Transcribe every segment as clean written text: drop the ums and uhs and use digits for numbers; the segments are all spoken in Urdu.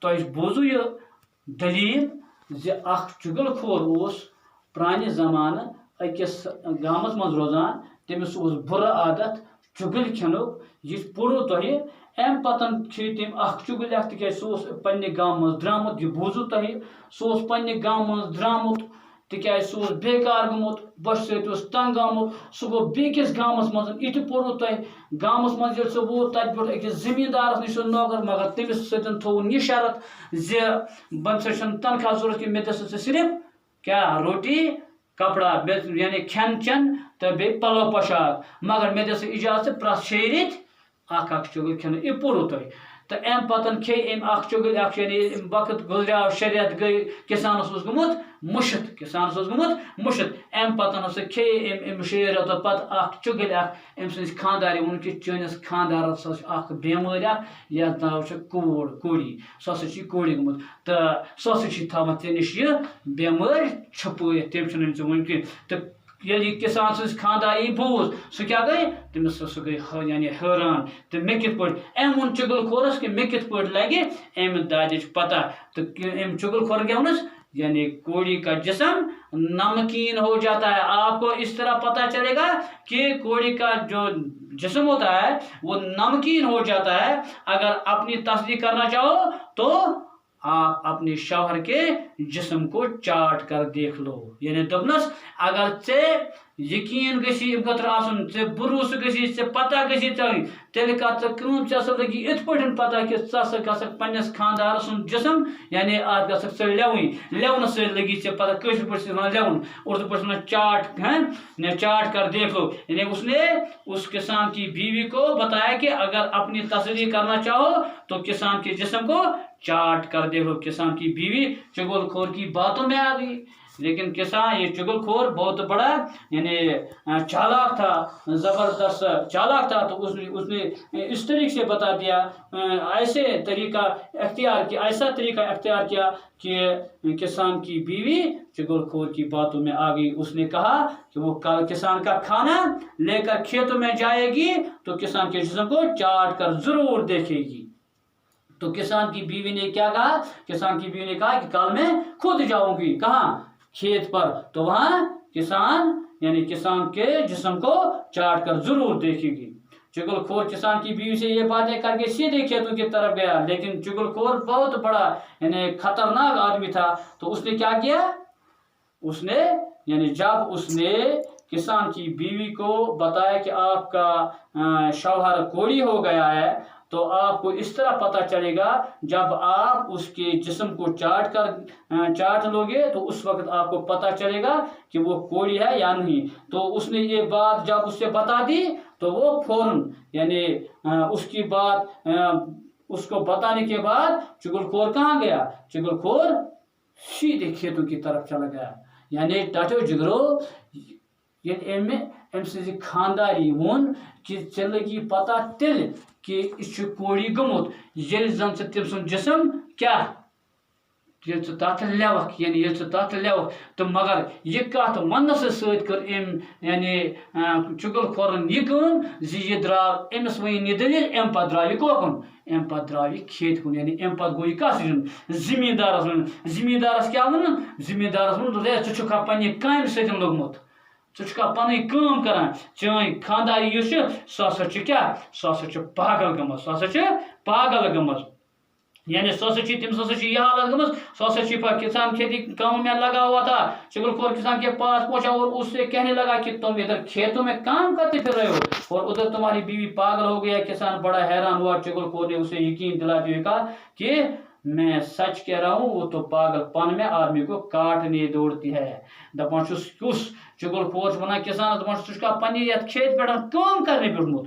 تۄہہِ بوٗزوٕ یہِ دٔلیٖل زِ اکھ چُگل کھور اوس پرانہِ زمانہٕ أکِس گامس منٛز روزان تٔمِس اوس بُرٕ عادت چُگل کھٮ۪نُک یہِ پوٚروٕ تۄہہِ اَمہِ پتن کھے تٔمۍ اکھ چُگل اکھ تِکیازِ سُہ اوس پننہِ گامہٕ منٛز درٛامُت یہِ بوٗزوٕ تۄہہِ سُہ اوس پننہِ گامہٕ منٛز درٛامُت تِکیازِ سُہ اوس بیکار گوٚمُت بۄچھِ سۭتۍ اوس تنگ آمُت سُہ گوٚو بیٚکِس گامس منٛز یہِ تہِ پوٚروٕ تۄہہِ گامس منٛز ییٚلہِ سُہ ووت تتہِ بیوٗٹھ أکِس زٔمیٖندارس نِش سُہ نوکر مگر تٔمِس سۭتۍ تھووُن یہِ شرط زِ بہٕ سا چھُنہٕ تنخواہ ضروٗرت کینٛہہ مےٚ دِ سا ژٕ صرف کیٛاہ روٹی کپڑا یعنی کھٮ۪ن چٮ۪ن تہٕ بیٚیہِ پلو پوشاک مگر مےٚ دِ سا اِجازت پرٛٮ۪تھ 6 رٮ۪تۍ اکھ چُگل کھٮ۪نہٕ یہِ پوٚروٕ تۄہہِ تہٕ اَمہِ پتن کھے أمۍ اکھ چُگل اکھ یعنی وقت گُزریو 6 رٮ۪تھ گٔے کِسانس اوس گوٚمُت مُشِت اَمہِ پتن ہسا کھے أمۍ 6 رٮ۪تو پتہٕ اکھ چُگل اکھ أمۍ سٕنٛزِ خاندارِ ووٚن کہِ چٲنِس خاندارس ہسا چھِ اکھ بٮ۪مٲرۍ اکھ یتھ ناو چھُ کوڑی سُہ ہسا چھُ کوڑی گوٚمُت تہٕ سُہ ہسا چھُ تھاوان ژےٚ نِش یہِ بٮ۪مٲرۍ چھُپٲیِتھ تٔمۍ چھُنہٕ ژےٚ وُنہِ کینٛہہ تہٕ ییٚلہِ یہِ کِسان سٕنٛز خاندار بوٗز سُہ کیٛاہ گٔے تٔمِس سُہ گٔے یعنی حٲران تہٕ مےٚ کِتھ پٲٹھۍ أمۍ ووٚن چُگل کھورس کہِ مےٚ کِتھ پٲٹھۍ لگہِ اَمہِ دادِچ پتہ تہٕ أمۍ چُگل کھورن کیٛاہ ووٚنُس یعنی کوڑی کا جسم نمکین ہو جاتا ہے آپ کو اس طرح پتہ چلے گا کہ کوڑی کا جو جسم ہوتا ہے وہ نمکین ہو جاتا ہے اگر اپنی تصدیق کرنا چاہو تو آپ اپنے شوہر کے جسم کو چاٹ کر دیکھ لو یعنی دپنس اگر یقین گژھی امہِ خٲطرٕ آسُن بروسہٕ گژھی پتہ گژھی ژےٚ تیٚلہِ کر ژٕ کٲم ژےٚ ہسا لگی یِتھ پٲٹھۍ پتہ کہِ ژٕ ہسا گژھکھ پننِس خاندار سُنٛد جسم یعنی اتھ گژھکھ ژٕ لیوٕنۍ لیونہٕ سۭتۍ لگی ژےٚ پتہ کٲشِر پٲٹھۍ چھِ ونان لیوُن اردو پٲٹھۍ ونان چاٹ کر دیکھ لو یعنی اس نے اس کسان کی بیوی کو بتایا کہ اگر اپنی تصدیق کرنا چاہو تو کسان کے جسم کو چاٹ کر دیکھ لو کسان کی بیوی چگل کھور کی باتوں میں آ گئی لیکن کسان یہ چگل کھور بہت بڑا یعنی چالاک تھا زبردست چالاک تھا تو اس نے اس طریقے سے بتا دیا ایسا طریقہ اختیار کیا کہ کسان کی بیوی چگل کھور کی باتوں میں آ گئی اس نے کہا کہ وہ کل کسان کا کھانا لے کر کھیتوں میں جائے گی تو کسان کے جسم کو چاٹ کر ضرور دیکھے گی تو کسان کی بیوی نے کیا کہا کسان کی بیوی نے کہا کہ کل میں خود جاؤں گی کہاں کھیت پر تو وہاں کسان یعنی کسان کے جسم کو چاٹ کر ضرور دیکھے گی چگل کھور کسان کی بیوی سے یہ باتیں کر کے سیدھے کھیتوں کی طرف گیا لیکن چگل کھور بہت بڑا یعنی خطرناک آدمی تھا تو اس نے کیا کیا اس نے یعنی جب اس نے کسان کی بیوی کو بتایا کہ آپ کا شوہر کوڑی ہو گیا ہے تو آپ کو اس طرح پتہ چلے گا جب آپ اس کے جسم کو چاٹ لو گے تو اس وقت آپ کو پتہ چلے گا کہ وہ کوڑی ہے یا نہیں تو اس نے یہ بات جب اس سے بتا دی تو وہ فوراً یعنی اس کی بات اس کو بتانے کے بعد چگل کھور کہاں گیا چگل کھور سیدھے کھیتوں کی طرف چلا گیا یعنی ٹاٹو جگرو أمۍ سٕنٛزِ خانداری ووٚن کہ ژےٚ لگی پتہ تیٚلہِ کہ یہِ چھُ کوڑی گوٚمُت ییٚلہِ زن ژٕ تٔمۍ سُنٛد جسم کیٛاہ ییٚلہِ ژٕ تتھ لیوکھ یعنی ییٚلہِ ژٕ تتھ لیوکھ تہٕ مگر یہِ کتھ وننہٕ سۭتۍ کٔر أمۍ یعنی چُگل کھورن یہِ کٲم زِ یہِ درٛاو أمِس ؤنِن یہِ دٔلیٖل أمۍ پتہٕ درٛاو یہِ کوکُن أمۍ پتہٕ درٛاو یہِ کھیت کُن یعنی أمۍ پتہٕ گوٚو یہِ کتھ زمیٖندارس ونُن زمیٖندارس کیٛاہ ووٚنُن زمیٖندارس ووٚن ہے ژٕ چھُکھا پننہِ کامہِ سۭتۍ لوٚگمُت ژٕ چھُکھا پنٕنۍ کٲم کران چٲنۍ خانداری یُس چھُ سُہ ہسا چھُ کیٛاہ سُہ ہسا چھُ پاگل گٔمٕژ یعنی سُہ ہسا چھِ تٔمِس ہسا چھِ یہِ حالت گٔمٕژ سُہ ہسا چھِ کسان کھیتی کاموں میں لگا ہوا تھا چگل کھور کسان کے پاس پہنچا اور اس سے کہنے لگا کہ تم ادھر کھیتوں میں کام کرتے پھر رہے ہو اور ادھر تمہاری بیوی پاگل ہو گیا کسان بڑا حیران ہوا چگل کھور نے اسے یقین دلاتے ہوئے کہا کہ میں سچ کہہ رہا ہوں وہ تو پاگل پن میں آدمی کو کاٹنے دوڑتی ہے دپان چھُس کُس چگل کھور چھُ ونان کسانس دپان ژٕ چھُکھا پننہِ یتھ کھیت پٮ۪ٹھ کٲم کرنہِ بیوٗٹھمُت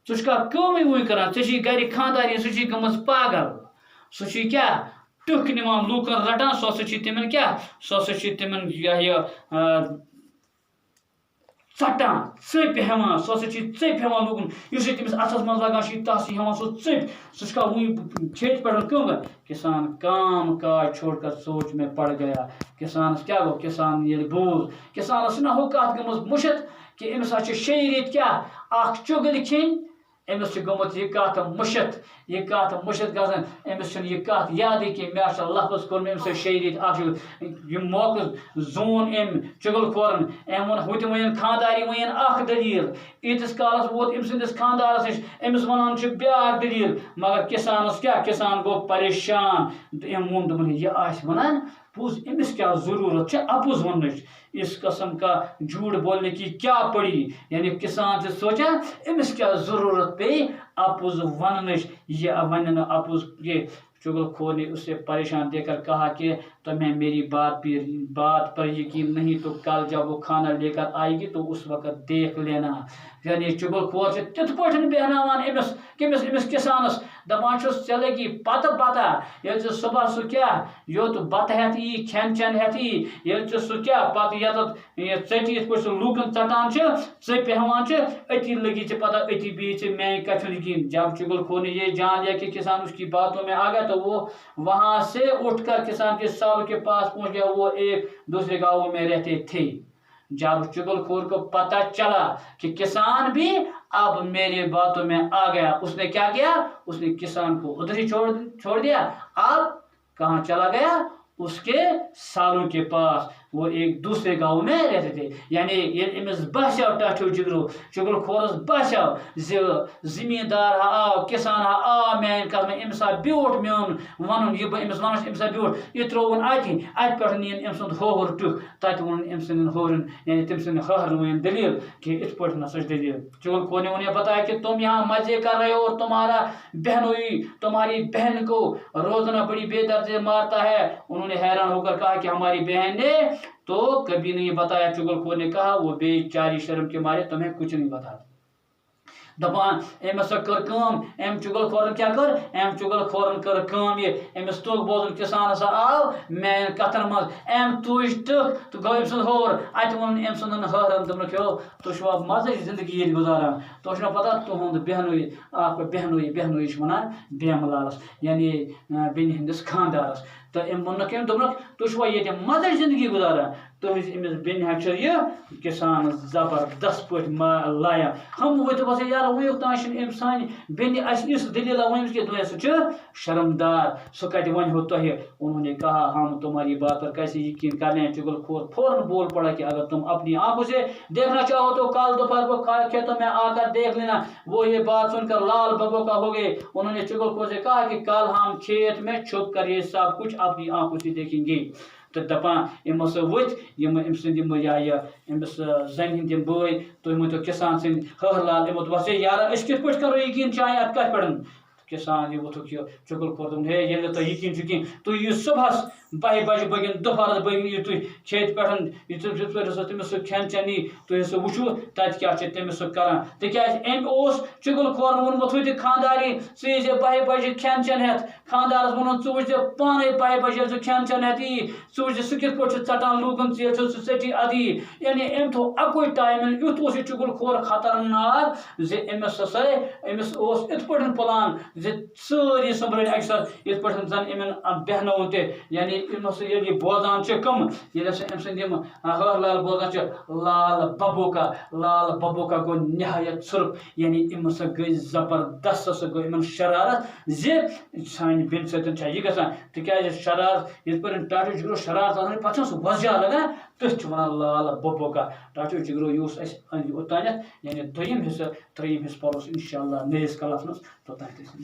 ژٕ چھُکھا کٲمٕے وٕنۍ کران ژےٚ چھِ گرِ خانداری سُہ چھِ گٔمٕژ پاگل سُہ چھِ کیٛاہ ٹٕکھ نِوان لوٗکن رٹان سُہ ہسا چھِ تِمن کیٛاہ سُہ ہسا چھِ تِمن یہِ ژٹان ژٔپۍ ہٮ۪وان سُہ ہسا چھِ ژٔپۍ ہٮ۪وان لوٗکن یُسے تٔمِس اتھس منٛز لگان چھِ تس چھِ ہٮ۪وان سُہ ژٔپۍ سُہ چھُکھا وٕنۍ کھیتہِ پٮ۪ٹھ کٲم کران کسان کام کاج چھوڑ کر سوچ میں پڑ گیا کسانس کیٛاہ گوٚو کسان ییٚلہِ بوٗز کسانس چھِنہ ہُہ کتھ گٔمٕژ مُشِتھ کہ أمِس ہا چھِ 6 رٮ۪تۍ کیٛاہ اکھ چُگل کھیٚنۍ أمس گومت یہ کت مشت یہ کت مشت گژھان أمس یہ کت یادی کہ مے لفظ کور أمس شیرت یہ موقع زون ام چگل کورن ام ون ہوت ون خانداری ون اخ دلیل ایتس کالس ووت ام سندس خاندارس نش أمس ونان بیاکھ دلیل مگر کسانس کیا کسان گو پریشان ام وون دپن یہ آس ونان پوز أمس کیا ضرورت چھ اپوز وننچ اس قسم کا جھوٹ بولنے کی کیا پڑی یعنی کسان سے سوچا أمس کیا ضرورت پہ اپوز وننچ یہ ون اپوز یہ چغل خور نے اسے پریشان دیکھ کر کہا کہ تمہیں میری بات پر یقین نہیں تو کل جب وہ کھانا لے کر آئے گی تو اس وقت دیکھ لینا یعنی چغل خور سے تت پٹھن بہناوان امس کسانس دپان چھس ژے لگی پتہ یل ژے صبح سہ کیا یوت بتہ ہیتھ ای کھین چین ہیتھ ای یل ژے سہ کیا پتہ یتت ژٹی یتھ پٲٹھۍ سہ لوٗکن ژٹان چھ ژٕ بیہوان چھ أتی لگی ژے پتہ أتی بِہی ژے میانہِ کتھِ ہُنٛد یقین جب چغل خور نے یہ جان لیا کہ کسان اس کی باتوں میں آ گیا تو وہ وہاں سے اٹھ کر کسان کے سال کے پاس پہنچ گیا وہ ایک دوسرے گاؤں میں رہتے تھے جب چغل خور کو پتہ چلا کہ کسان بھی اب میرے باتوں میں آ گیا اس نے کیا کیا اس نے کسان کو ادھر ہی چھوڑ دیا اب کہاں چلا گیا اس کے سالوں کے پاس وہ ایک دوسرے گاؤں میں رہتے تھے یعنی یہ امس باسیو ٹاٹھو جگرو چغل خورس باسیو زمیندار آو کسان آو میان کتھ میں امس بیوٹ میون ون یہ امس ون امس بیوٹ یہ ترون ات پہ نین ام سند ہوہر ٹک تت ون ام سند ہورن یعنی تم سند ہہر ون دلیل کہ اس پہ نہ سچ دلیل چغل خور نے انہیں بتایا کہ تم یہاں مزے کر رہے ہو اور تمہاری بہن کو روزانہ بڑی بے دردی مارتا ہے انہوں نے حیران ہو کر کہا کہ ہماری بہن نے تو کبھی نہیں بتایا چغل خور نے کہا وہ بے چاری شرم کے مارے تمہیں کچھ نہیں بتا دپان امس کر کام ام چغل خورن کیا کر ام چغل خورن کر کام یہ امس توک بوزن کسان ہسا آو مین کتن مز ام توج تک تو گو ام سن ہور ات ون ام سن ہرن دم رکھو تو شو مزے زندگی یہ گزاران تو چھنا پتہ تہند بہنوئی اخ بہنوئی چھ ونان بیم لالس یعنی بین ہندس خاندارس تو ام ون کیم دمک تو چھو یہ مزے زندگی گزاران تو امس بین ہچ یہ کسان زبردست پٹ لایا ہم وہ تو بس یار وہ تاشن ام سان بین اس دلیل ون کہ تو سہ شرمدار سہ کت ون ہو تو انہوں نے کہا ہم تمہاری بات پر کیسے یقین کر لیں چغل خور فوراً بول پڑا کہ اگر تم اپنی آنکھوں سے دیکھنا چاہو تو کل دوپہر کو کھیتوں میں آ کر دیکھ لینا وہ یہ بات سن کر لال ببو کا ہو گئے انہوں نے چغل خور سے کہا کہ کل ہم کھیت میں چھپ کر یہ سب کچھ اپنی آنکھوں سے دیکھیں گے تو دپان امس وت ام سند امس زن ہند بے تو کسان سند ہر لال امو دس یار اس کت پہ کرو یقین چاہے ات کت پہ کسان یہ ووتھک یہ چغل خور دن ہے یل تہ یقین چکین تو یہ صبحس 12 بجے بگن دوپہرس بگن یہ تھی کھیت پہ تمس سہ کھین چین تھی سہ وچھو تت کیا تمس سہ کران تکیاز ام چغل خورن وونمت ہوت خانداری ژٕ یی 12 بجے کھین چین ہیتھ خاندارس ونن ژٕ وچھ پانے 12 بجے ژٕ کھین چین ہیتھ ای ژٕ وچھ سہ کت پہ ژٹان لوکن ژیل چھ سہ ژٹی ادی یعنی ام تھو اکوئی ٹائم یُتھ اوس یہ چغل خور خطرناک زِ امس ہسا امس اوس ات پٹھن پلان زِ سٲری سنبھلن اکہ ساتھ یت پٹھن زن امن بہنوُن تہ یعنی امس یہ بوزان کم یل ام سند ہر لال بوزان لال ببو کا گو نہایت سرخ یعنی امس گئی زبردست سہ گو امن شرارت زِ سانہ بین ستن یہ گژھان تکیاز شرارت یت پہ ٹاٹو جگرو شرارت آسان پتہ سہ وجہ لگان تھی ونان لال ببو کا ٹاٹو جگرو یہ اوتانیتھ یعنی دویم حصہ تریم حصہ پروس انشاءاللہ نئیس کلس مز توتانیتھ